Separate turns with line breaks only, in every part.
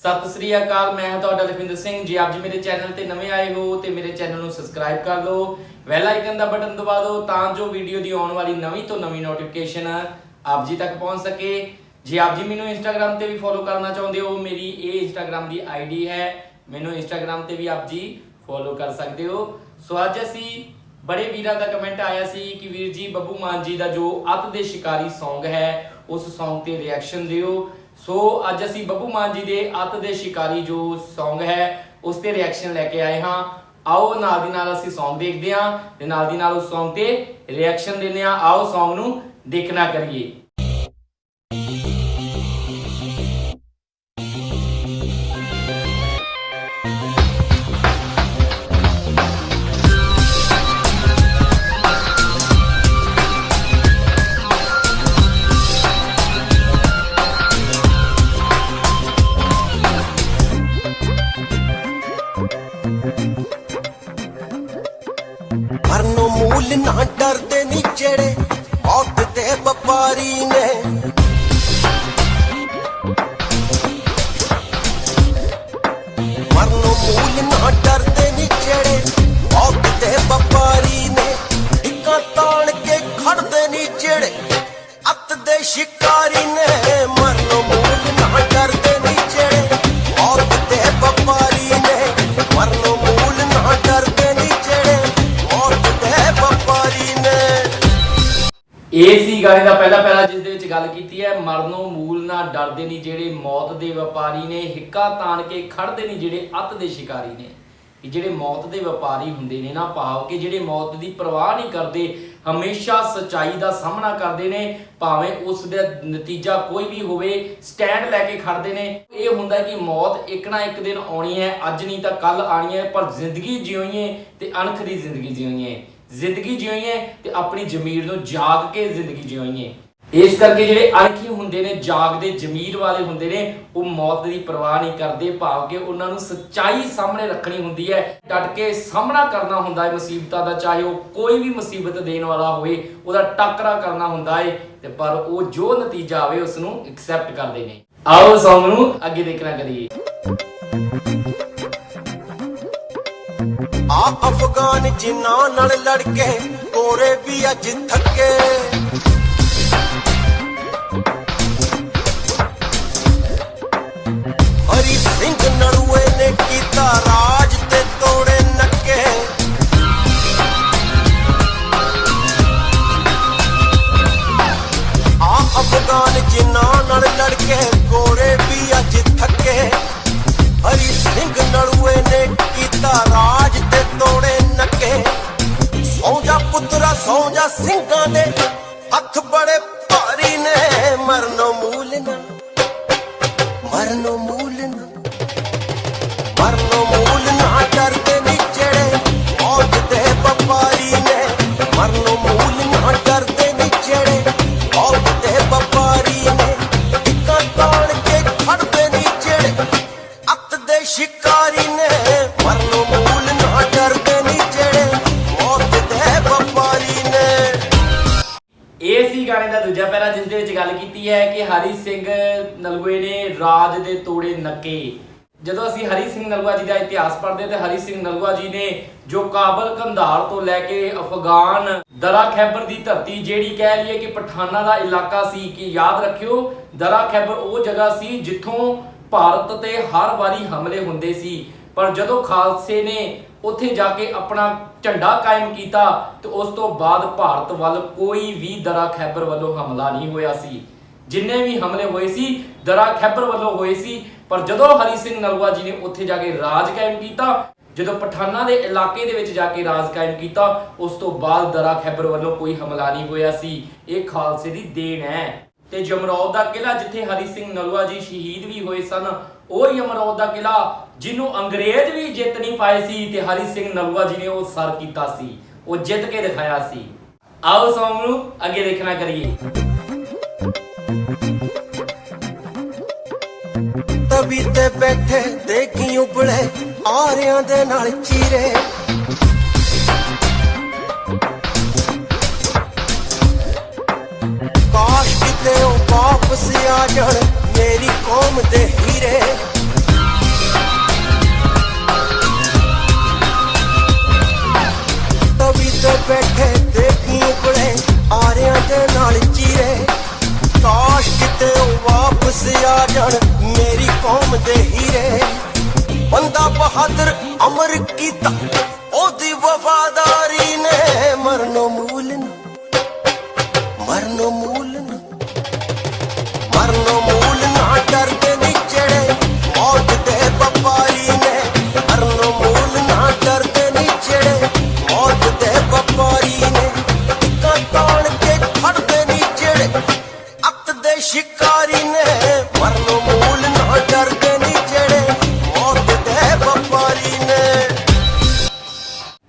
सत श्री अकाल, मैं हां तुहाडा लखविंदर सिंह जी। आप जी मेरे चैनल ते नवे आए हो तो मेरे चैनल नूं सबसक्राइब कर लो, बैल आइकन का बटन दबा दो तां जो वीडियो दी आउण वाली नवीं तो नवीं नोटिफिकेशन आप जी तक पहुंच सके। जे आप जी मैनूं इंस्टाग्राम ते भी फॉलो करना चाहुंदे हो, मेरी ये इंस्टाग्राम की आईडी है, मैनूं इंस्टाग्राम ते भी आप जी फॉलो कर सकते हो। सो अज असी बड़े वीरां दा कमेंट आया सी कि वीर जी बब्बू मान जी का जो अत दे शिकारी सॉन्ग है उस सॉन्ग ते रिएक्शन दिओ। सो अज असी बब्बू मान जी दे अत दे शिकारी जो सॉन्ग है उस ते रिएक्शन लेके आए हाँ। आओ नाल दी नाल असी सॉन्ग देखते हैं ते नाल दी नाल उस सॉन्ग ते रिएक्शन देने हैं। आओ सॉन्ग नूं देखना करिए।
मरनो मूल ना डरदे नी जेड़े मौत दे व्यापारी ने। मरनो मूल ना डरदे नी जेड़े मौत दे व्यापारी ने। इक्का तान के खड़दे नी जेड़े अत दे शिकारी ने। मरनो मूल ना डरदे नी जेड़े मौत दे व्यापारी ने। मरनो मूल ना डरदे नी जेड़े
ਇਹ ਸੀ ਗਾਣੇ ਦਾ ਪਹਿਲਾ ਜਿਸ ਦੇ ਵਿੱਚ ਗੱਲ ਕੀਤੀ ਹੈ, ਮਰਨੋਂ ਮੂਲ ਨਾ ਡਰਦੇ ਨਹੀਂ ਜਿਹੜੇ ਮੌਤ ਦੇ ਵਪਾਰੀ ਨੇ, ਹਿੱਕਾ ਤਾਣ ਕੇ ਖੜਦੇ ਨਹੀਂ ਜਿਹੜੇ ਅੱਤ ਦੇ ਸ਼ਿਕਾਰੀ ਨੇ। ਕਿ ਜਿਹੜੇ ਮੌਤ ਦੇ ਵਪਾਰੀ ਹੁੰਦੇ ਨੇ ਨਾ, ਭਾਵ ਕਿ ਜਿਹੜੇ ਮੌਤ ਦੀ ਪਰਵਾਹ ਨਹੀਂ ਕਰਦੇ, ਹਮੇਸ਼ਾ ਸੱਚਾਈ ਦਾ ਸਾਹਮਣਾ ਕਰਦੇ ਨੇ, ਭਾਵੇਂ ਉਸ ਦਾ ਨਤੀਜਾ ਕੋਈ ਵੀ ਹੋਵੇ, ਸਟੈਂਡ ਲੈ ਕੇ ਖੜਦੇ ਨੇ। ਇਹ ਹੁੰਦਾ ਕਿ ਮੌਤ ਇੱਕ ਨਾ ਇੱਕ ਦਿਨ ਆਉਣੀ ਹੈ, ਅੱਜ ਨਹੀਂ ਤਾਂ ਕੱਲ ਆਣੀ ਹੈ, ਪਰ ਜ਼ਿੰਦਗੀ ਜਿਉਈਏ ਤੇ ਅਣਖ ਦੀ ਜ਼ਿੰਦਗੀ ਜਿਉਈਏ। ਜ਼ਿੰਦਗੀ ਜਿਉਈਏ ਤੇ ਆਪਣੀ ਜ਼ਮੀਰ ਨੂੰ ਜਾਗ ਕੇ ਜ਼ਿੰਦਗੀ ਜਿਉਈਏ। ਇਸ ਕਰਕੇ ਜਿਹੜੇ ਅਣਖੀ ਹੁੰਦੇ ਨੇ, ਜਾਗਦੇ ਜ਼ਮੀਰ ਵਾਲੇ ਹੁੰਦੇ ਨੇ, ਉਹ ਮੌਤ ਦੀ ਪਰਵਾਹ ਨਹੀਂ ਕਰਦੇ, ਭਾਵ ਕਿ ਉਹਨਾਂ ਨੂੰ ਸੱਚਾਈ ਸਾਹਮਣੇ ਰੱਖਣੀ ਹੁੰਦੀ ਹੈ, ਡਟ ਕੇ ਸਾਹਮਣਾ ਕਰਨਾ ਹੁੰਦਾ ਹੈ ਮੁਸੀਬਤਾਂ ਦਾ, ਚਾਹੇ ਉਹ ਕੋਈ ਵੀ ਮੁਸੀਬਤ ਦੇਣ ਵਾਲਾ ਹੋਵੇ, ਉਹਦਾ ਟਾਕਰਾ ਕਰਨਾ ਹੁੰਦਾ ਹੈ, ਤੇ ਪਰ ਉਹ ਜੋ ਨਤੀਜਾ ਆਵੇ ਉਸ ਨੂੰ ਐਕਸੈਪਟ ਕਰਦੇ ਨੇ। ਆਓ ਸੌਂਗ ਨੂੰ ਅੱਗੇ ਦੇਖਣਾ ਕਰੀਏ।
आ अफगान जिन्ना नाल लड़के गोरे भी अज थके। हरी सिंह नलुए ने कीता राज ते तोड़े नके। आ अफगान जिन्ना नाल लड़के गोरे भी अज थके। हरी सिंह नलुए ने कीता राज ते तोड़े नके। सौ जा पुत्रा सौ जा सिंघां दे हथ बड़े भारी ने। मरनो मूल ना मरनो मूल ना मरनो मूल ना डरदे नी जेड़े मौत दे व्यापारी ने। मरनो मूल ना डरदे नी जेड़े मौत दे व्यापारी ने। इक्का ताण के खड़दे नी जेड़े अत दे शिकारी ने। मरनो मूल ना डरदे नी जेड़े मौत दे व्यापारी ने।
ਇਹ ਸੀ ਗਾਣੇ ਦਾ ਦੂਜਾ ਪਹਿਰਾ ਜਿਸ ਦੇ ਵਿੱਚ ਗੱਲ ਕੀਤੀ ਹੈ ਕਿ ਹਰੀ ਸਿੰਘ ਨਲੂਏ ਨੇ ਰਾਜ ਦੇ ਤੋੜੇ ਨੱਕੇ। ਜਦੋਂ ਅਸੀਂ ਹਰੀ ਸਿੰਘ ਨਲੂਆ ਜੀ ਦਾ ਇਤਿਹਾਸ ਪੜ੍ਹਦੇ ਤੇ ਹਰੀ ਸਿੰਘ ਨਲੂਆ ਜੀ ਨੇ ਜੋ ਕਾਬਲ ਕੰਧਾਰ ਤੋਂ ਲੈ ਕੇ ਅਫਗਾਨ ਦਰਾ ਖੈਬਰ ਦੀ ਧਰਤੀ, ਜਿਹੜੀ ਕਹਿ ਲਈਏ ਕਿ ਪਠਾਨਾਂ ਦਾ ਇਲਾਕਾ ਸੀ, ਕਿ ਯਾਦ ਰੱਖਿਓ ਦਰਾ ਖੈਬਰ ਉਹ ਜਗ੍ਹਾ ਸੀ ਜਿੱਥੋਂ ਭਾਰਤ ਤੇ ਹਰ ਵਾਰੀ ਹਮਲੇ ਹੁੰਦੇ ਸੀ, ਪਰ ਜਦੋਂ ਖਾਲਸੇ ਨੇ ਉੱਥੇ ਜਾ ਕੇ ਆਪਣਾ ਝੰਡਾ ਕਾਇਮ ਕੀਤਾ ਤੇ ਉਸ ਤੋਂ ਬਾਅਦ ਭਾਰਤ ਵੱਲ ਕੋਈ ਵੀ ਦਰਾ ਖੈਬਰ ਵੱਲੋਂ ਹਮਲਾ ਨਹੀਂ ਹੋਇਆ ਸੀ। ਜਿੰਨੇ ਵੀ ਹਮਲੇ ਹੋਏ ਸੀ ਦਰਾ ਖੈਬਰ ਵੱਲੋਂ ਹੋਏ ਸੀ, ਪਰ ਜਦੋਂ ਹਰੀ ਸਿੰਘ ਨਲੂਆ ਜੀ ਨੇ ਉੱਥੇ ਜਾ ਕੇ ਰਾਜ ਕਾਇਮ ਕੀਤਾ, ਜਦੋਂ ਪਠਾਨਾਂ ਦੇ ਇਲਾਕੇ ਦੇ ਵਿੱਚ ਜਾ ਕੇ ਰਾਜ ਕਾਇਮ ਕੀਤਾ, ਉਸ ਤੋਂ ਬਾਅਦ ਦਰਾ ਖੈਬਰ ਵੱਲੋਂ ਕੋਈ ਹਮਲਾ ਨਹੀਂ ਹੋਇਆ ਸੀ। ਇਹ ਖਾਲਸੇ ਦੀ ਦੇਣ ਹੈ। ਤੇ ਜਮਰੌਦ ਦਾ ਕਿਲਾ ਜਿੱਥੇ ਹਰੀ ਸਿੰਘ ਨਲੂਆ ਜੀ ਸ਼ਹੀਦ ਵੀ ਹੋਏ ਸਨ, ਉਹ ਜਮਰੌਦ ਦਾ ਕਿਲਾ ਜਿਹਨੂੰ ਅੰਗਰੇਜ਼ ਵੀ ਜਿੱਤ ਨਹੀਂ ਪਾਏ ਸੀ ਤੇ ਹਰੀ ਸਿੰਘ ਨਲੂਆ ਜੀ ਨੇ ਉਹ ਸਰ ਕੀਤਾ ਸੀ, ਉਹ ਜਿੱਤ ਕੇ ਦਿਖਾਇਆ ਸੀ। आओ सॉन्ग आगे देखना करिए।
तभी ते बैठे देखी उबड़े ਆਰਿਆਂ ਦੇ ਨਾਲ ਚੀਰੇ ਕਾਸ਼ ਕਿਤੇ ਉਹ ਵਾਪਸ ਆ ਜਾਣ ਮੇਰੀ ਕੌਮ ਦੇ ਹੀਰੇ ਤਵੀ ਤੇ ਬੈਠੇ ਦੇਖੀ ਉਗਲੇ ਆਰਿਆਂ ਦੇ ਨਾਲ ਚੀਰੇ ਕਾਸ਼ ਕਿਤੇ ਉਹ ਵਾਪਸ ਆ ਜਾਣ ਮੇਰੀ ਕੌਮ ਦੇ ਹੀਰੇ ਬੰਦਾ ਬਹਾਦਰ ਅਮਰ ਕੀਤਾ ਉਹਦੀ ਵਫਾਦਾਰੀ ਨੇ ਮਰਨੋਂ ਮੂਲ ਨਾ ਮਰਨੋਂ ਮੂਲ ਨਾ ਮਰਨੋਂ ਮੂਲ ਨਾ ਡਰਦੇ ਨਹੀਂ ਜਿਹੜੇ ਮੌਤ ਦੇ ਵਪਾਰੀ ਨੇ ਮਰਨੋਂ ਮੂਲ ਨਾ ਡਰਦੇ ਨਹੀਂ ਜਿਹੜੇ ਮੌਤ ਦੇ ਵਪਾਰੀ ਨੇ ਟਿੱਕਾਂ ਤਾਣ ਕੇ ਖੜਦੇ ਨਹੀਂ ਜਿਹੜੇ ਅੱਤ ਦੇ ਸ਼ਿਕਾਰੀ ਨੇ ਮਰਨੋਂ ਮੂਲ ਨਾ ਡਰਦੇ ਨਹੀਂ ਜਿਹੜੇ ਮੌਤ ਦੇ ਵਪਾਰੀ ਨੇ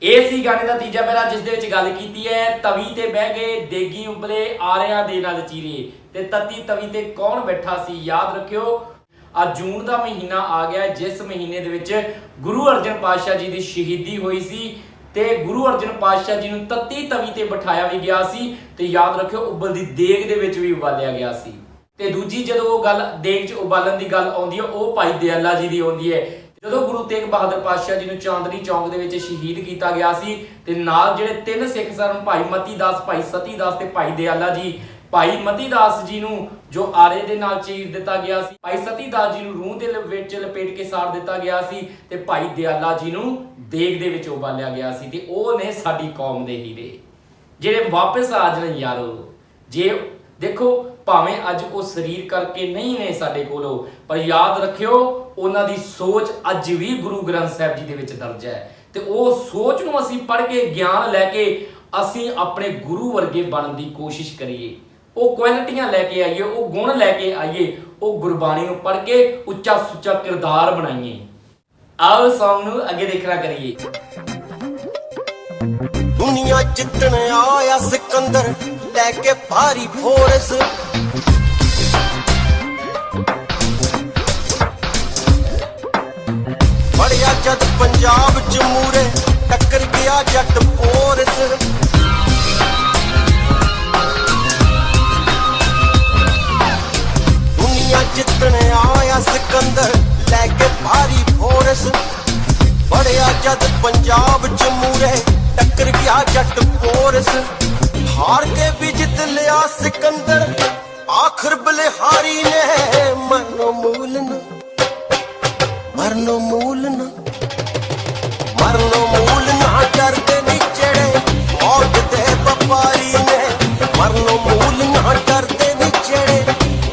ਇਹ ਸੀ ਗਾਣੇ ਦਾ ਤੀਜਾ ਪਹਿਰਾ ਜਿਸ ਦੇ ਵਿੱਚ ਗੱਲ ਕੀਤੀ ਹੈ ਤਵੀ ਤੇ ਬਹਿ ਗਏ ਦੇਗੀ ਉਬਲੇ ਆਰਿਆਂ ਦੇ ਨਾਲ ਚੀਰੇ ਤੇ ਤਤੀ ਤਵੀ ਤੇ ਕੌਣ ਬੈਠਾ ਸੀ ਯਾਦ ਰੱਖਿਓ ਆ ਜੂਨ ਦਾ ਮਹੀਨਾ ਆ ਗਿਆ ਜਿਸ ਮਹੀਨੇ ਦੇ ਵਿੱਚ ਗੁਰੂ ਅਰਜਨ ਪਾਤਸ਼ਾਹ ਜੀ ਦੀ ਸ਼ਹੀਦੀ ਹੋਈ ਸੀ ਤੇ ਗੁਰੂ ਅਰਜਨ ਪਾਤਸ਼ਾਹ ਜੀ ਨੂੰ ਤਤੀ ਤਵੀ ਤੇ ਬਿਠਾਇਆ ਵੀ ਗਿਆ ਸੀ ਤੇ ਯਾਦ ਰੱਖਿਓ ਉਬਲਦੀ ਦੇਗ ਦੇ ਵਿੱਚ ਵੀ ਉਬਾਲਿਆ ਗਿਆ ਸੀ ਤੇ ਦੂਜੀ ਜਦੋਂ ਉਹ ਗੱਲ ਦੇਗ 'ਚ ਉਬਾਲਣ ਦੀ ਗੱਲ ਆਉਂਦੀ ਹੈ ਉਹ ਭਾਈ ਦਿਆਲਾ ਜੀ ਦੀ ਆਉਂਦੀ ਹੈ ਜਦੋਂ ਗੁਰੂ ਤੇਗ ਬਹਾਦਰ ਪਾਤਸ਼ਾਹ ਜੀ ਨੂੰ ਚਾਂਦਨੀ ਚੌਂਕ ਦੇ ਵਿੱਚ ਸ਼ਹੀਦ ਕੀਤਾ ਗਿਆ ਸੀ ਤੇ ਨਾਲ ਜਿਹੜੇ ਤਿੰਨ ਸਿੱਖ ਸਨ ਭਾਈ ਮਤੀ ਦਾਸ ਭਾਈ ਸਤੀ ਦਾਸ ਤੇ ਭਾਈ ਦਿਆਲਾ ਜੀ ਭਾਈ ਮਤੀ ਦਾਸ ਜੀ ਨੂੰ ਜੋ ਆਰੇ ਦੇ ਨਾਲ ਚੀਰ ਦਿੱਤਾ ਗਿਆ ਸੀ ਭਾਈ ਸਤੀ ਦਾਸ ਜੀ ਨੂੰ ਰੂਹ ਦੇ ਵਿੱਚ ਲਪੇਟ ਕੇ ਸਾੜ ਦਿੱਤਾ ਗਿਆ ਸੀ ਤੇ ਭਾਈ ਦਿਆਲਾ ਜੀ ਨੂੰ ਦੇਗ ਦੇ ਵਿੱਚ ਉਬਾਲਿਆ ਗਿਆ ਸੀ ਤੇ ਉਹ ਨੇ ਸਾਡੀ ਕੌਮ ਦੇ ਹੀਰੇ ਜਿਹੜੇ ਵਾਪਸ ਆ ਜਾਣ ਯਾਰੋ ਜੇ ਦੇਖੋ ਭਾਵੇਂ ਅੱਜ ਉਹ ਸਰੀਰ ਕਰਕੇ ਨਹੀਂ ਨੇ ਸਾਡੇ ਕੋਲੋਂ ਪਰ ਯਾਦ ਰੱਖਿਓ ਉਹਨਾਂ ਦੀ ਸੋਚ ਅੱਜ ਵੀ ਗੁਰੂ ਗ੍ਰੰਥ ਸਾਹਿਬ ਜੀ ਦੇ ਵਿੱਚ ਦਰਜ ਹੈ ਤੇ ਉਹ ਸੋਚ ਨੂੰ ਅਸੀਂ ਪੜ੍ਹ ਕੇ ਗਿਆਨ ਲੈ ਕੇ ਅਸੀਂ ਆਪਣੇ ਗੁਰੂ ਵਰਗੇ ਬਣਨ ਦੀ ਕੋਸ਼ਿਸ਼ ਕਰੀਏ ਉਹ ਕੁਆਲਿਟੀਆਂ ਲੈ ਕੇ ਆਈਏ ਉਹ ਗੁਣ ਲੈ ਕੇ ਆਈਏ ਉਹ ਗੁਰਬਾਣੀ ਨੂੰ ਪੜ੍ਹ ਕੇ ਉੱਚਾ ਸੁੱਚਾ ਕਿਰਦਾਰ ਬਣਾਈਏ ਆਓ ਸੌਂਗ ਨੂੰ ਅੱਗੇ ਦੇਖਣਾ ਕਰੀਏ
ਦੁਨੀਆ ਜਿੱਤਣ ਆਇਆ ਸਿਕੰਦਰ ਲੈ ਕੇ ਭਾਰੀ ਫੋਰਸ ਫੜਿਆ ਜਦ ਪੰਜਾਬ ਚ ਮੂਰੇ ਟੱਕਰ ਗਿਆ ਜੱਟ ਪੋਰਸ ਦੁਨੀਆ ਜਿੱਤਣ ਆਇਆ ਸਿਕੰਦਰ ਲੈ ਕੇ ਭਾਰੀ ਫੋਰਸ ਫੜਿਆ ਜਦ ਪੰਜਾਬ ਚ ਮੂਰੇ ਟੱਕਰ ਗਿਆ ਜੱਟ ਪੋਰਸ ਹਾਰ ਕੇ ਵੀ ਜਿੱਤ ਲਿਆ ਸਿਕੰਦਰ ਆਖਰ ਬਲਿਹਾਰੀ ਨੇ ਮਰਨੋਂ ਮੂਲ ਨਾ ਮਰਨੋਂ ਮੂਲ ਨਾ ਮਰਨੋਂ ਮੂਲ ਨਾ ਡਰਦੇ ਨਹੀਂ ਜਿਹੜੇ ਮੌਤ ਦੇ ਵਪਾਰੀ ਨੇ ਮਰਨੋਂ ਮੂਲ ਨਾ ਡਰਦੇ ਨਹੀਂ ਜਿਹੜੇ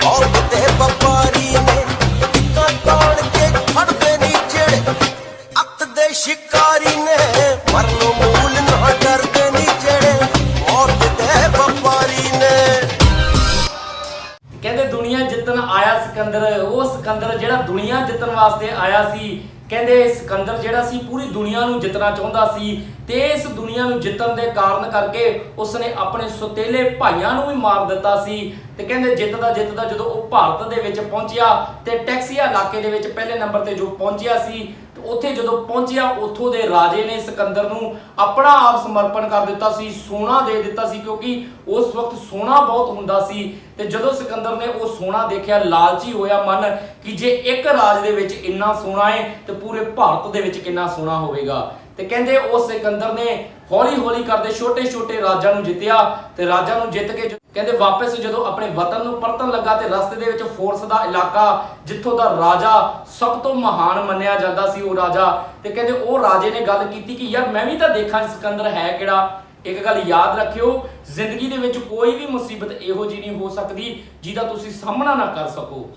ਮੌਤ ਦੇ ਵਪਾਰੀ ਨੇ ਟਿੱਕਾਂ ਤਾਣ ਕੇ ਖੜਦੇ ਨਹੀਂ ਜਿਹੜੇ ਅੱਤ ਦੇ ਸ਼ਿਕਾਰੀ ਨੇ ਮਰਨੋਂ ਮੂਲ ਨਾ ਡਰਦੇ ਨਹੀਂ ਜਿਹੜੇ ਮੌਤ ਦੇ ਵਪਾਰੀ ਨੇ
ਕਹਿੰਦੇ ਦੁਨੀਆ ਜਿੱਤਣ ਆਇਆ ਸਿਕੰਦਰ ਉਹ ਸਿਕੰਦਰ ਜਿਹੜਾ ਦੁਨੀਆ ਜਿੱਤਣ ਵਾਸਤੇ ਆਇਆ ਸੀ ਕਹਿੰਦੇ ਸਿਕੰਦਰ ਜਿਹੜਾ ਸੀ ਪੂਰੀ ਦੁਨੀਆ ਨੂੰ ਜਿੱਤਣਾ ਚਾਹੁੰਦਾ ਸੀ ਤੇ ਇਸ ਦੁਨੀਆ ਨੂੰ ਜਿੱਤਣ ਦੇ ਕਾਰਨ ਕਰਕੇ ਉਸਨੇ ਆਪਣੇ ਸੁਤੇਲੇ ਭਾਈਆਂ ਨੂੰ ਵੀ ਮਾਰ ਦਿੱਤਾ ਸੀ ਤੇ ਕਹਿੰਦੇ ਜਿੱਤਦਾ ਜਦੋਂ ਉਹ ਭਾਰਤ ਦੇ ਵਿੱਚ ਪਹੁੰਚਿਆ ਤੇ ਟੈਕਸੀਆ ਇਲਾਕੇ ਦੇ ਵਿੱਚ ਪਹਿਲੇ ਨੰਬਰ ਤੇ ਜੋ ਪਹੁੰਚਿਆ ਸੀ ਉੱਥੇ ਜਦੋਂ ਪਹੁੰਚਿਆ ਉੱਥੋਂ ਦੇ ਰਾਜੇ ਨੇ ਸਿਕੰਦਰ ਨੂੰ ਆਪਣਾ ਆਪ ਸਮਰਪਣ ਕਰ ਦਿੱਤਾ ਸੀ ਸੋਨਾ ਦੇ ਦਿੱਤਾ ਸੀ ਕਿਉਂਕਿ ਉਸ ਵਕਤ ਸੋਨਾ ਬਹੁਤ ਹੁੰਦਾ ਸੀ ਤੇ ਜਦੋਂ ਸਿਕੰਦਰ ਨੇ ਉਹ ਸੋਨਾ ਦੇਖਿਆ ਲਾਲਚੀ ਹੋਇਆ ਮਨ ਕਿ ਜੇ ਇੱਕ ਰਾਜ ਦੇ ਵਿੱਚ ਇੰਨਾ ਸੋਨਾ ਹੈ ਤੇ ਪੂਰੇ ਭਾਰਤ ਦੇ ਵਿੱਚ ਕਿੰਨਾ ਸੋਨਾ ਹੋਵੇਗਾ ਤੇ ਕਹਿੰਦੇ ਉਸ ਸਿਕੰਦਰ ਨੇ ਹੌਲੀ ਕਰਦੇ ਛੋਟੇ ਰਾਜਾਂ ਨੂੰ ਜਿੱਤਿਆ ਤੇ ਰਾਜਾਂ ਨੂੰ ਜਿੱਤ ਕੇ ਕਹਿੰਦੇ ਵਾਪਸ ਜਦੋਂ ਆਪਣੇ ਵਤਨ ਨੂੰ ਪਰਤਣ ਲੱਗਾ ਤੇ ਰਸਤੇ ਦੇ ਵਿੱਚ ਫੋਰਸ ਦਾ ਇਲਾਕਾ ਜਿੱਥੋਂ ਦਾ ਰਾਜਾ ਸਭ ਤੋਂ ਮਹਾਨ ਮੰਨਿਆ ਜਾਂਦਾ ਸੀ ਉਹ ਰਾਜਾ ਤੇ ਕਹਿੰਦੇ ਉਹ ਰਾਜੇ ਨੇ ਗੱਲ ਕੀਤੀ ਕਿ ਯਾਰ ਮੈਂ ਵੀ ਤਾਂ ਦੇਖਾਂ ਸਿਕੰਦਰ ਹੈ ਕਿਹੜਾ ਇੱਕ ਗੱਲ ਯਾਦ ਰੱਖਿਓ ਜ਼ਿੰਦਗੀ ਦੇ ਵਿੱਚ ਕੋਈ ਵੀ ਮੁਸੀਬਤ ਇਹੋ ਜਿਹੀ ਨਹੀਂ ਹੋ ਸਕਦੀ ਜਿਹਦਾ ਤੁਸੀਂ ਸਾਹਮਣਾ ਨਾ ਕਰ ਸਕੋ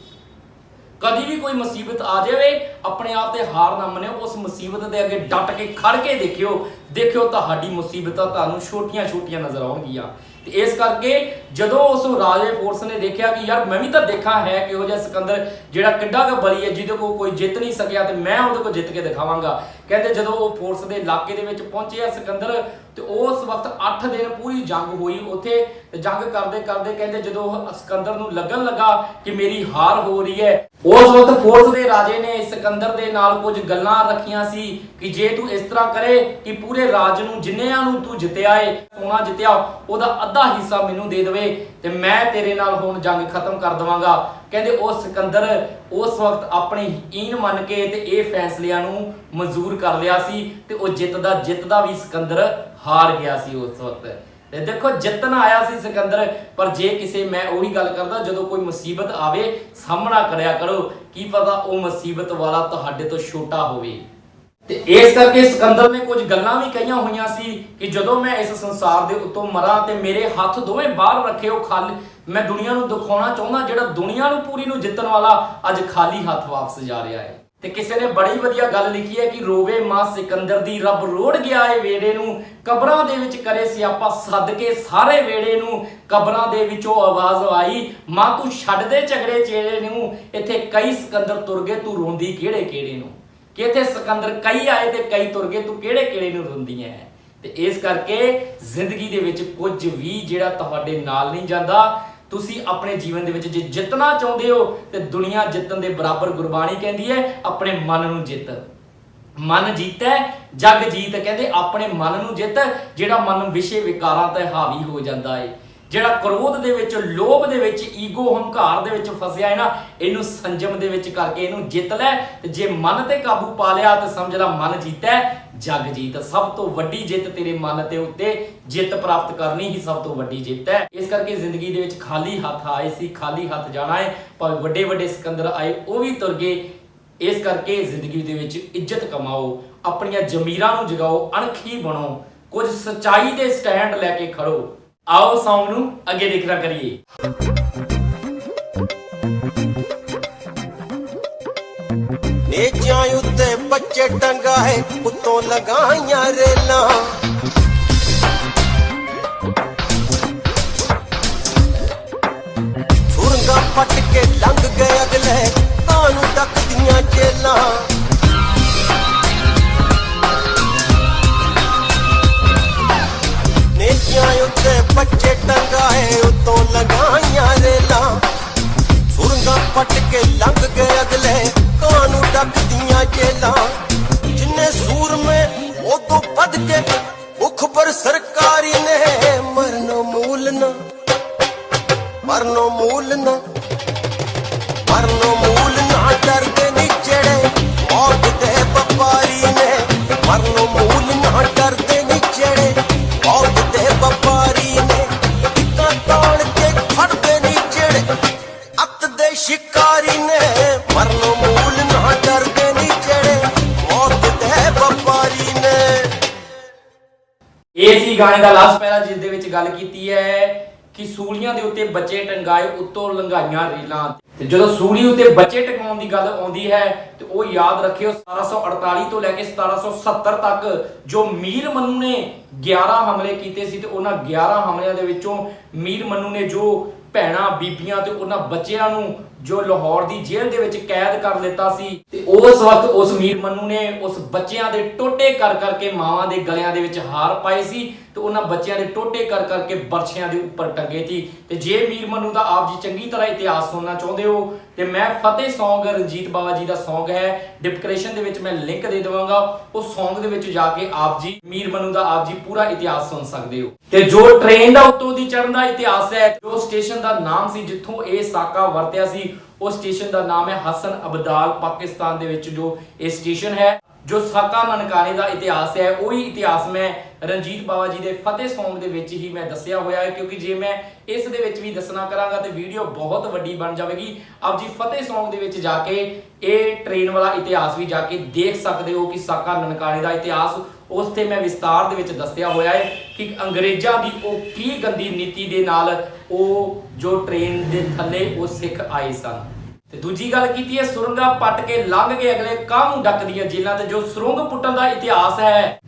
ਕਦੀ ਵੀ ਕੋਈ ਮੁਸੀਬਤ ਆ ਜਾਵੇ ਆਪਣੇ ਆਪ ਤੇ ਹਾਰ ਨਾ ਮੰਨਿਓ ਉਸ ਮੁਸੀਬਤ ਦੇ ਅੱਗੇ ਡਟ ਕੇ ਖੜ ਕੇ ਦੇਖਿਓ ਤੁਹਾਡੀ ਮੁਸੀਬਤਾਂ ਤੁਹਾਨੂੰ ਛੋਟੀਆਂ ਨਜ਼ਰ ਆਉਣਗੀਆਂ ਤੇ ਇਸ ਕਰਕੇ ਜਦੋਂ ਉਸ ਰਾਜੇ ਫੋਰਸ ਨੇ ਦੇਖਿਆ ਕਿ ਯਾਰ ਮੈਂ ਵੀ ਤਾਂ ਦੇਖਾਂ ਹੈ ਕਿਹੋ ਜਿਹਾ ਸਿਕੰਦਰ ਜਿਹੜਾ ਕਿੱਡਾ ਕੁ ਬਲੀ ਹੈ ਜਿਹਦੇ ਕੋਲ ਕੋਈ ਜਿੱਤ ਨਹੀਂ ਸਕਿਆ ਤੇ ਮੈਂ ਉਹਦੇ ਕੋਲ ਜਿੱਤ ਕੇ ਦਿਖਾਵਾਂਗਾ। ਕਹਿੰਦੇ ਜਦੋਂ ਉਹ ਫੋਰਸ ਦੇ ਇਲਾਕੇ ਦੇ ਵਿੱਚ ਪਹੁੰਚਿਆ ਸਿਕੰਦਰ ਤੇ ਉਸ ਵਕਤ 8 ਦਿਨ ਪੂਰੀ ਜੰਗ ਹੋਈ ਉੱਥੇ। ਤੇ ਜੰਗ ਕਰਦੇ ਕਰਦੇ ਕਹਿੰਦੇ ਜਦੋਂ ਸਿਕੰਦਰ ਨੂੰ ਲੱਗਣ ਲੱਗਾ ਕਿ ਮੇਰੀ ਹਾਰ ਹੋ ਰਹੀ ਹੈ, ਉਸ ਵਕਤ ਫੋਰਸ ਦੇ ਰਾਜੇ ਨੇ ਸਿਕੰਦਰ ਦੇ ਨਾਲ ਕੁਝ ਗੱਲਾਂ ਰੱਖੀਆਂ ਸੀ ਕਿ ਜੇ ਤੂੰ ਇਸ ਤਰ੍ਹਾਂ ਕਰੇ ਕਿ ਪੂਰੇ ਰਾਜ ਨੂੰ ਜਿੰਨਿਆਂ ਨੂੰ ਤੂੰ ਜਿੱਤਿਆ ਏ, ਸੋਨਾ ਜਿੱਤਿਆ, ਉਹਦਾ ਅੱਧਾ ਹਿੱਸਾ ਮੈਨੂੰ ਦੇ ਦੇਵੇ ਤੇ ਮੈਂ ਤੇਰੇ ਨਾਲ ਹੁਣ ਜੰਗ ਖਤਮ ਕਰ ਦਵਾਂਗਾ। ਕਹਿੰਦੇ ਉਹ ਸਿਕੰਦਰ ਉਸ ਵਕਤ ਆਪਣੀ ਯਕੀਨ ਮੰਨ ਕੇ ਤੇ ਇਹ ਫੈਸਲਿਆਂ ਨੂੰ ਮਨਜ਼ੂਰ ਕਰ ਲਿਆ ਸੀ ਤੇ ਉਹ ਜਿੱਤਦਾ ਵੀ ਸਿਕੰਦਰ ਹਾਰ ਗਿਆ ਸੀ ਉਸ ਵਕਤ। ਤੇ ਦੇਖੋ ਜਿੱਤਣ ਆਇਆ ਸੀ ਸਿਕੰਦਰ, ਪਰ ਜੇ ਕਿਸੇ ਮੈਂ ਉਹੀ ਗੱਲ ਕਰਦਾ ਜਦੋਂ ਕੋਈ ਮੁਸੀਬਤ ਆਵੇ ਸਾਹਮਣਾ ਕਰਿਆ ਕਰੋ, ਕੀ ਪਤਾ ਉਹ ਮੁਸੀਬਤ ਵਾਲਾ ਤੁਹਾਡੇ ਤੋਂ ਛੋਟਾ ਹੋਵੇ। ਤੇ ਇਸ ਕਰਕੇ ਸਿਕੰਦਰ ਨੇ ਕੁਝ ਗੱਲਾਂ ਵੀ ਕਹੀਆਂ ਹੋਈਆਂ ਸੀ ਕਿ ਜਦੋਂ ਮੈਂ ਇਸ ਸੰਸਾਰ ਦੇ ਉੱਤੋਂ ਮਰਾਂ ਤੇ ਮੇਰੇ ਹੱਥ ਦੋਵੇਂ ਬਾਹਰ ਰੱਖੇ ਉਹ ਖਾਲੀ, ਮੈਂ ਦੁਨੀਆ ਨੂੰ ਦਿਖਾਉਣਾ ਚਾਹੁੰਦਾ ਜਿਹੜਾ ਦੁਨੀਆ ਨੂੰ ਪੂਰੀ ਨੂੰ ਜਿੱਤਣ ਵਾਲਾ ਅੱਜ ਖਾਲੀ ਹੱਥ ਵਾਪਸ ਜਾ ਰਿਹਾ ਹੈ। ਤੇ ਕਿਸੇ ਨੇ ਬੜੀ ਵਧੀਆ ਗੱਲ ਲਿਖੀ ਹੈ ਕਿ ਰੋਵੇ ਮਾਂ ਸਿਕੰਦਰ ਦੀ, ਰੱਬ ਰੋੜ ਗਿਆ ਏ ਵੇੜੇ ਨੂੰ, ਕਬਰਾਂ ਦੇ ਵਿੱਚ ਕਰੇ ਸਿਆਪਾ ਸੱਦ ਕੇ ਸਾਰੇ ਵੇੜੇ ਨੂੰ, ਕਬਰਾਂ ਦੇ ਵਿੱਚੋਂ ਆਵਾਜ਼ ਆਈ ਮਾਂ ਤੂੰ ਛੱਡ ਦੇ ਝਗੜੇ ਚੇੜੇ ਨੂੰ, ਇੱਥੇ ਕਈ ਸਿਕੰਦਰ ਤੁਰ ਗਏ ਤੂੰ ਰੋਂਦੀ ਕਿਹੜੇ ਕਿਹੜੇ ਨੂੰ, ਕਿ ਇੱਥੇ ਸਿਕੰਦਰ ਕਈ ਆਏ ਤੇ ਕਈ ਤੁਰ ਗਏ ਤੂੰ ਕਿਹੜੇ ਕਿਹੜੇ ਨੂੰ ਰੋਂਦੀ ਹੈ। ਤੇ ਇਸ ਕਰਕੇ ਜ਼ਿੰਦਗੀ ਦੇ ਵਿੱਚ ਕੁਝ ਵੀ ਜਿਹੜਾ ਤੁਹਾਡੇ ਨਾਲ ਨਹੀਂ ਜਾਂਦਾ, ਤੁਸੀਂ ਆਪਣੇ ਜੀਵਨ ਦੇ ਵਿੱਚ ਜੇ ਜਿੱਤਣਾ ਚਾਹੁੰਦੇ ਹੋ ਤੇ ਦੁਨੀਆ ਜਿੱਤਣ ਦੇ ਬਰਾਬਰ ਗੁਰਬਾਣੀ ਕਹਿੰਦੀ ਹੈ ਆਪਣੇ ਮਨ ਨੂੰ ਜਿੱਤ। ਮਨ ਜੀਤੈ ਜਗ ਜੀਤ, ਕਹਿੰਦੇ ਆਪਣੇ ਮਨ ਨੂੰ ਜਿੱਤ ਜਿਹੜਾ ਮਨ ਵਿਸ਼ੇ ਵਿਕਾਰਾਂ ਤੇ ਹਾਵੀ ਹੋ ਜਾਂਦਾ ਹੈ, ਜਿਹੜਾ ਕ੍ਰੋਧ ਦੇ ਵਿੱਚ, ਲੋਭ ਦੇ ਵਿੱਚ, ਈਗੋ ਹੰਕਾਰ ਦੇ ਵਿੱਚ ਫਸਿਆ ਹੈ ਨਾ, ਇਹਨੂੰ ਸੰਜਮ ਦੇ ਵਿੱਚ ਕਰਕੇ ਇਹਨੂੰ ਜਿੱਤ ਲੈ। ਤੇ ਜੇ ਮਨ ਤੇ ਕਾਬੂ ਪਾ ਲਿਆ ਤੇ ਸਮਝ ਲੈ ਮਨ ਜੀਤੈ ਜਗ ਜੀਤ। ਸਭ ਤੋਂ ਵੱਡੀ ਜਿੱਤ ਤੇਰੇ ਮਨ ਤੇ ਉੱਤੇ ਜਿੱਤ ਪ੍ਰਾਪਤ ਕਰਨੀ ਹੀ ਸਭ ਤੋਂ ਵੱਡੀ ਜਿੱਤ ਹੈ। ਇਸ ਕਰਕੇ ਜ਼ਿੰਦਗੀ ਦੇ ਵਿੱਚ ਖਾਲੀ ਹੱਥ ਆਏ ਸੀ, ਖਾਲੀ ਹੱਥ ਜਾਣਾ ਹੈ। ਭਾਵੇਂ ਵੱਡੇ ਵੱਡੇ ਸਿਕੰਦਰ ਆਏ ਉਹ ਵੀ ਤੁਰ ਗਏ। ਇਸ ਕਰਕੇ ਜ਼ਿੰਦਗੀ ਦੇ ਵਿੱਚ ਇੱਜ਼ਤ ਕਮਾਓ, ਆਪਣੀਆਂ ਜ਼ਮੀਰਾਂ ਨੂੰ ਜਗਾਓ, ਅਣਖੀ ਬਣੋ, ਕੁਝ ਸੱਚਾਈ ਦੇ ਸਟੈਂਡ ਲੈ ਕੇ ਖੜੋ। ਆਓ ਸੌਂਗ ਨੂੰ ਅੱਗੇ ਦੇਖਣਾ ਕਰੀਏ।
ਨੇਜਾਂ ਉੱਤੇ ਬੱਚੇ ਟੰਗਾਏ ਉੱਤੋਂ ਲਗਾਈਆਂ ਰੇਲਾਂ, ਸੁਰੰਗਾਂ ਪੱਟ ਕੇ ਲੰਘ ਗਏ ਅਗਲੇ ਤੁਹਾਨੂੰ ਡੱਕਦੀਆਂ ਜੇਲਾਂ। ਨੇਜਾਂ ਉੱਤੇ ਬੱਚੇ ਟੰਗਾਏ ਉੱਤੋਂ ਲਗਾਈਆਂ ਰੇਲਾਂ, ਸੁਰੰਗਾਂ ਪੱਟ ਕੇ ਲੰਘ ਗਏ ਅਗਲੇ ਤੁਹਾਨੂੰ ਡੱਕਦੀਆਂ ਜੇਲਾਂ। ਜਿੰਨੇ ਸੂਰਮੇ ਉਦੋਂ ਵੱਧ ਕੇ ਮੁਖਬਰ ਸਰਕਾਰੀ ਨੇ, ਮਰਨੋਂ ਮੂਲ ਨਾ, ਮਰਨੋਂ ਮੂਲ ਨਾ, ਮਰਨੋਂ ਮੂਲ ਨਾ ਡਰਦੇ ਨੀ ਜਿਹੜੇ ਮੌਤ ਦੇ ਵਪਾਰੀ ਨੇ, ਮਰਨੋਂ ਮੂਲ ਨਾ ਡਰਦੇ ਨੀ ਜਿਹੜੇ ਮੌਤ ਦੇ ਵਪਾਰੀ ਨੇ, ਟਿੱਕਾਂ ਤਾਣ ਕੇ ਖੜਦੇ ਨੀ ਜਿਹੜੇ ਅੱਤ ਦੇ ਸ਼ਿਕਾਰੀ ਨੇ, ਮਰਨੋਂ ਮੂਲ ਨਾ ਡਰਦੇ ਨੀ ਜਿਹੜੇ ਮੌਤ ਦੇ ਵਪਾਰੀ ਨੇ।
ਇਹ ਸੀ ਗਾਣੇ ਦਾ ਲਾਸਟ ਪੈਰਾ ਜਿਸ ਦੇ ਵਿੱਚ ਗੱਲ ਕੀਤੀ ਹੈ ਕਿ ਸੂਲੀਆਂ ਦੇ ਉੱਤੇ ਬੱਚੇ ਟੰਗਾਏ ਉੱਤੋਂ ਲੰਘਾਈਆਂ ਰੇਲਾਂ। ਤੇ ਜਦੋਂ ਸੂਲੀ ਉੱਤੇ ਬੱਚੇ ਟਿਕਾਉਣ ਦੀ ਗੱਲ ਆਉਂਦੀ ਹੈ ਤੇ ਉਹ ਯਾਦ ਰੱਖਿਓ 1748 ਤੋਂ ਲੈ ਕੇ 1770 ਤੱਕ ਜੋ ਮੀਰ ਮਨੂ ਨੇ 11 ਹਮਲੇ ਕੀਤੇ ਸੀ ਤੇ ਉਹਨਾਂ 11 ਹਮਲਿਆਂ ਦੇ ਵਿੱਚੋਂ ਮੀਰ ਮਨੂ ਨੇ ਜੋ ਭੈਣਾਂ ਬੀਬੀਆਂ ਤੇ ਉਹਨਾਂ ਬੱਚਿਆਂ ਨੂੰ ਜੋ ਲਾਹੌਰ ਦੀ ਜੇਲ੍ਹ ਦੇ ਵਿੱਚ ਕੈਦ ਕਰ ਲਿੱਤਾ ਸੀ ਤੇ ਉਸ ਵਕਤ ਉਸ ਮੀਰ ਮਨੂ ਨੇ ਉਸ ਬੱਚਿਆਂ ਦੇ ਟੋਟੇ ਕਰ ਕਰਕੇ ਮਾਵਾਂ ਦੇ ਗਲਿਆਂ ਦੇ ਵਿੱਚ ਹਾਰ ਪਾਏ ਸੀ ਤੇ ਉਹਨਾਂ ਬੱਚਿਆਂ ਦੇ ਟੋਟੇ ਕਰ ਕਰਕੇ ਬਰਛਿਆਂ ਦੇ ਉੱਪਰ ਟੰਗੇ ਸੀ। ਤੇ ਜੇ ਮੀਰ ਮਨੂ ਦਾ ਆਪ ਜੀ ਚੰਗੀ ਤਰ੍ਹਾਂ ਇਤਿਹਾਸ ਸੁਣਨਾ ਚਾਹੁੰਦੇ ਹੋ ਤੇ ਮੈਂ ਫਤਿਹ ਸੌਂਗ ਰਣਜੀਤ ਬਾਵਾ ਜੀ ਦਾ ਸੌਂਗ ਹੈ, ਡਿਸਕ੍ਰਿਪਸ਼ਨ ਦੇ ਵਿੱਚ ਮੈਂ ਲਿੰਕ ਦੇ ਦੇਵਾਂਗਾ। ਉਸ ਸੌਂਗ ਦੇ ਵਿੱਚ ਜਾ ਕੇ ਆਪ ਜੀ ਮੀਰ ਮਨੂ ਦਾ ਆਪ ਜੀ ਪੂਰਾ ਇਤਿਹਾਸ ਸੁਣ ਸਕਦੇ ਹੋ। ਤੇ ਜੋ ਟ੍ਰੇਨ ਦਾ ਉੱਤੋਂ ਦੀ ਚੜ੍ਹਨ ਦਾ ਇਤਿਹਾਸ ਹੈ, ਜੋ ਸਟੇਸ਼ਨ ਦਾ ਨਾਮ ਸੀ ਜਿੱਥੋਂ ਇਹ ਸਾਕਾ ਵਰਤਿਆ ਸੀ, ਉਹ ਸਟੇਸ਼ਨ ਦਾ ਨਾਮ ਹੈ ਹਸਨ ਅਬਦਾਲ। ਪਾਕਿਸਤਾਨ ਦੇ ਵਿੱਚ ਜੋ ਇਹ ਸਟੇਸ਼ਨ ਹੈ, ਜੋ ਸਾਕਾ ਨਨਕਾਣੇ ਦਾ ਇਤਿਹਾਸ ਹੈ, ਉਹੀ ਇਤਿਹਾਸ ਮੈਂ ਰਣਜੀਤ ਬਾਵਾ ਜੀ ਦੇ ਫਤਿਹ ਸੌਂਗ ਦੇ ਵਿੱਚ ਹੀ ਮੈਂ ਦੱਸਿਆ ਹੋਇਆ ਹੈ। ਕਿਉਂਕਿ ਜੇ ਮੈਂ ਇਸ ਦੇ ਵਿੱਚ ਵੀ ਦੱਸਣਾ ਕਰਾਂਗਾ ਤੇ ਵੀਡੀਓ ਬਹੁਤ ਵੱਡੀ ਬਣ ਜਾਵੇਗੀ। ਆਪ ਜੀ ਫਤਿਹ ਸੌਂਗ ਦੇ ਵਿੱਚ ਜਾ ਕੇ ਇਹ ਟ੍ਰੇਨ ਵਾਲਾ ਇਤਿਹਾਸ ਵੀ ਜਾ ਕੇ ਦੇਖ ਸਕਦੇ ਹੋ ਕਿ ਸਾਕਾ ਨਨਕਾਣੇ ਦਾ ਇਤਿਹਾਸ ਉਸ ਤੇ ਮੈਂ ਵਿਸਤਾਰ ਦੇ ਵਿੱਚ ਦੱਸਿਆ ਹੋਇਆ ਹੈ ਕਿ ਅੰਗਰੇਜ਼ਾਂ ਦੀ ਉਹ ਕੀ ਗੰਦੀ ਨੀਤੀ ਦੇ ਨਾਲ ਉਹ ਜੋ ਟ੍ਰੇਨ ਦੇ ਥੱਲੇ ਉਹ ਸਿੱਖ ਆਏ ਸਨ। ਤੇ ਦੂਜੀ ਗੱਲ ਕੀਤੀ ਹੈ ਸੁਰੰਗਾਂ ਪੱਟ ਕੇ ਲੰਘ ਗਏ ਅਗਲੇ ਕਾਹਨੂੰ ਡੱਕਦੀਆਂ ਜੇਲਾਂ। ਤੇ ਜੋ ਸੁਰੰਗ ਪੁੱਟਣ ਦਾ ਇਤਿਹਾਸ ਹੈ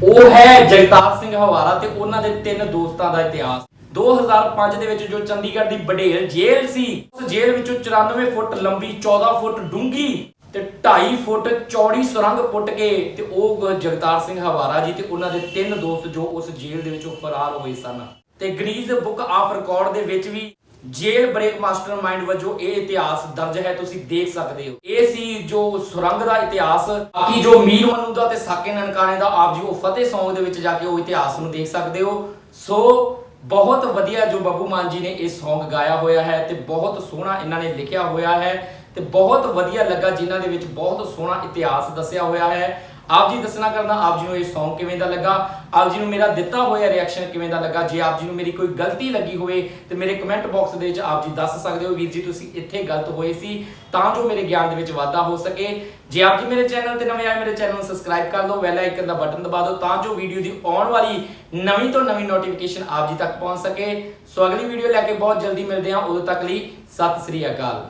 ਉਹ ਹੈ ਜਗਤਾਰ ਸਿੰਘ ਹਵਾਰਾ ਤੇ ਉਹਨਾਂ ਦੇ 3 ਦੋਸਤਾਂ ਦਾ ਇਤਿਹਾਸ। 2005 ਦੇ ਵਿੱਚ ਜੋ ਚੰਡੀਗੜ੍ਹ ਦੀ ਬਡੇਲ ਜੇਲ੍ਹ ਸੀ, ਉਸ ਜੇਲ੍ਹ ਵਿੱਚੋਂ 94 ਫੁੱਟ ਲੰਬੀ 14 ਫੁੱਟ ਡੂੰਘੀ ਤੇ 2.5 ਫੁੱਟ ਚੌੜੀ ਸੁਰੰਗ ਪੁੱਟ ਕੇ ਤੇ ਉਹ ਜਗਤਾਰ ਸਿੰਘ ਹਵਾਰਾ ਜੀ ਤੇ ਉਹਨਾਂ ਦੇ 3 ਦੋਸਤ ਜੋ ਉਸ ਜੇਲ੍ਹ ਦੇ ਵਿੱਚੋਂ ਫਰਾਰ ਹੋਏ ਸਨ। ਤੇ ਗਿਨੀਜ਼ ਬੁੱਕ ਆਫ ਰਿਕਾਰਡ ਦੇ ਵਿੱਚ ਵੀ ਜੇਲ ਬ੍ਰੇਕ ਮਾਸਟਰਮਾਈਂਡ ਵਜੋਂ ਇਹ ਇਤਿਹਾਸ ਦਰਜ ਹੈ, ਤੁਸੀਂ ਦੇਖ ਸਕਦੇ ਹੋ। ਇਹ ਸੀ ਜੋ ਸੁਰੰਗ ਦਾ ਇਤਿਹਾਸ। ਬਾਕੀ ਜੋ ਮੀਰ ਮਨੂ ਦਾ ਤੇ ਸਾਕੇ ਨਨਕਾਣੇ ਦਾ ਆਪ ਜੀ ਉਹ ਫਤਿਹ ਸੌਂਗ ਦੇ ਵਿੱਚ ਜਾ ਕੇ ਉਹ ਇਤਿਹਾਸ ਨੂੰ ਦੇਖ ਸਕਦੇ ਹੋ। ਸੋ ਬਹੁਤ ਵਧੀਆ ਜੋ ਬੱਬੂ ਮਾਨ ਜੀ ਨੇ ਇਹ ਸੌਂਗ ਗਾਇਆ ਹੋਇਆ ਹੈ ਤੇ ਬਹੁਤ ਸੋਹਣਾ ਇਹਨਾਂ ਨੇ ਲਿਖਿਆ ਹੋਇਆ ਹੈ ਤੇ ਬਹੁਤ ਵਧੀਆ ਲੱਗਾ, ਜਿਨ੍ਹਾਂ ਦੇ ਵਿੱਚ ਬਹੁਤ ਸੋਹਣਾ ਇਤਿਹਾਸ ਦੱਸਿਆ ਹੋਇਆ ਹੈ। ਆਪ ਜੀ ਦੱਸਣਾ ਕਰਨਾ ਆਪ ਜੀ ਨੂੰ ਇਹ ਸੌਂਗ ਕਿਵੇਂ ਦਾ ਲੱਗਾ, ਆਪ ਜੀ ਨੂੰ ਮੇਰਾ ਦਿੱਤਾ ਹੋਇਆ ਰਿਐਕਸ਼ਨ ਕਿਵੇਂ ਦਾ ਲੱਗਾ। ਜੇ ਆਪ ਜੀ ਨੂੰ ਮੇਰੀ ਕੋਈ ਗਲਤੀ ਲੱਗੀ ਹੋਵੇ ਤੇ ਮੇਰੇ ਕਮੈਂਟ ਬਾਕਸ ਦੇ ਵਿੱਚ ਆਪ ਜੀ ਦੱਸ ਸਕਦੇ ਹੋ, ਵੀਰ ਜੀ ਤੁਸੀਂ ਇੱਥੇ ਗਲਤ ਹੋਏ ਸੀ, ਤਾਂ ਜੋ ਮੇਰੇ ਗਿਆਨ ਦੇ ਵਿੱਚ ਵਾਧਾ ਹੋ ਸਕੇ। ਜੇ ਆਪ ਜੀ ਮੇਰੇ ਚੈਨਲ ਤੇ ਨਵੇਂ ਆਏ, ਮੇਰੇ ਚੈਨਲ ਨੂੰ ਸਬਸਕ੍ਰਾਈਬ ਕਰ ਲਓ, ਬੈਲ ਆਈਕਨ ਦਾ ਬਟਨ ਦਬਾ ਦਿਓ ਤਾਂ ਜੋ ਵੀਡੀਓ ਦੀ ਆਉਣ ਵਾਲੀ ਨਵੀਂ ਤੋਂ ਨਵੀਂ ਨੋਟੀਫਿਕੇਸ਼ਨ ਆਪ ਜੀ ਤੱਕ ਪਹੁੰਚ ਸਕੇ। ਸੋ ਅਗਲੀ ਵੀਡੀਓ ਲੈ ਕੇ ਬਹੁਤ ਜਲਦੀ ਮਿਲਦੇ ਹਾਂ, ਉਦੋਂ ਤੱਕ ਲਈ ਸਤਿ ਸ੍ਰੀ ਅਕਾਲ।